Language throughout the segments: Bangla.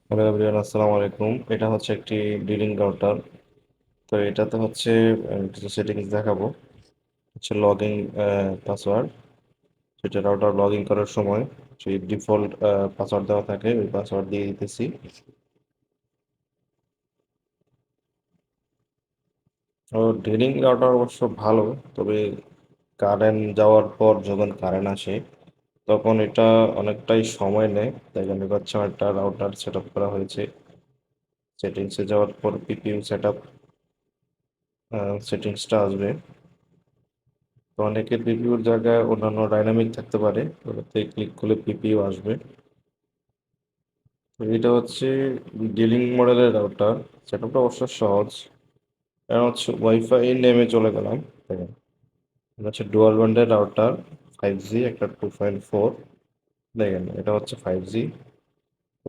হ্যালো এভরিওয়ান, আসসালামু আলাইকুম। এটা হচ্ছে একটি ডিলিং রাউটার। তো এটাতে হচ্ছে কিছু সেটিংস দেখাবো। হচ্ছে লগইন পাসওয়ার্ড, সেটা রাউটার লগ ইন করার সময় সেই ডিফল্ট পাসওয়ার্ড দেওয়া থাকে, ওই পাসওয়ার্ড দিয়ে দিতেছি। ও, ডিলিং রাউটার অবশ্য ভালো, তবে কারেন্ট যাওয়ার পর যখন কারেন্ট আসে তখন এটা অনেকটাই সময় নেয়। তাই জন্য হচ্ছে আমার একটা রাউটার সেট আপ করা হয়েছে। সেটিংসে যাওয়ার পর পিপিইউ সেট আপ সেটিংসটা আসবে। তো অনেকের পিপিইউর জায়গায় অন্যান্য ডাইনামিক থাকতে পারে, ওটাতে ক্লিক করলে পিপিইউ আসবে। তো এটা হচ্ছে ডিলিং মডেলের রাউটার। সেটআপটা অবশ্য সহজ। এটা হচ্ছে ওয়াইফাই নেমে চলে গেলাম। দেখেন, এটা হচ্ছে ডুয়াল ব্যান্ডের রাউটার, 5G, একটা 2.4। দেখেন, এটা হচ্ছে 5G।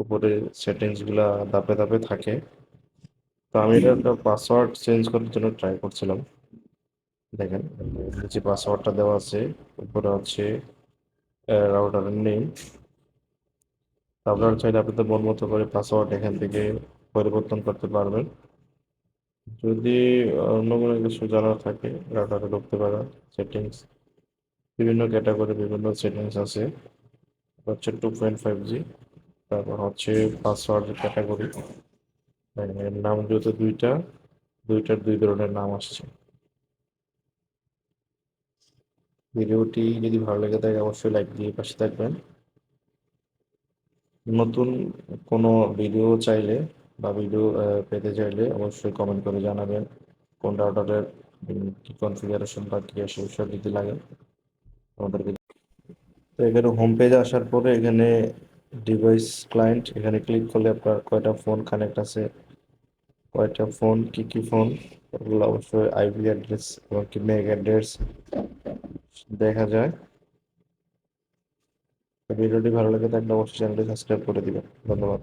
উপরে সেটিংস গুলা ধাপে ধাপে থাকে। তো আমি এটা একটা পাসওয়ার্ড চেঞ্জ করার জন্য ট্রাই করছিলাম। দেখেন, নিচে পাসওয়ার্ডটা দেওয়া আছে, উপরে হচ্ছে রাউটারের নেম। আপনারা চাইলে আপনাদের মন মতো করে পাসওয়ার্ড এখান থেকে পরিবর্তন করতে পারবেন। যদি অন্য কোনো কিছু জানার থাকে, রাউটারে ঢুকতে পারেন। সেটিংস, বিভিন্ন ক্যাটাগরি বিভিন্ন সেটিংস আছে। হচ্ছে 2.5G, তারপর হচ্ছে পাসওয়ার্ড ক্যাটাগরি। এর নাম যেহেতু দুইটা, দুইটার দুই ধরনের নাম আসছে। ভিডিওটি যদি ভালো লেগে থাকে অবশ্যই লাইক দিয়ে পাশে থাকবেন। নতুন কোনো ভিডিও চাইলে বা ভিডিও পেতে চাইলে অবশ্যই কমেন্ট করে জানাবেন কোন রাউটারের কি কনফিগারেশন বা কি সমস্যা যদি লাগে আমাদেরকে। তো এখানে হোম পেজে আসার পরে এখানে ডিভাইস ক্লায়েন্ট, এখানে ক্লিক করলে আপনার কয়টা ফোন কানেক্ট আছে, কয়টা ফোন, কি কি ফোন, ওগুলো অবশ্যই আইপি অ্যাড্রেস এবং কি ম্যাক অ্যাড্রেস দেখা যায়। তো ভিডিওটি ভালো লেগে থাকলে অবশ্যই চ্যানেলটি সাবস্ক্রাইব করে দিবেন। ধন্যবাদ।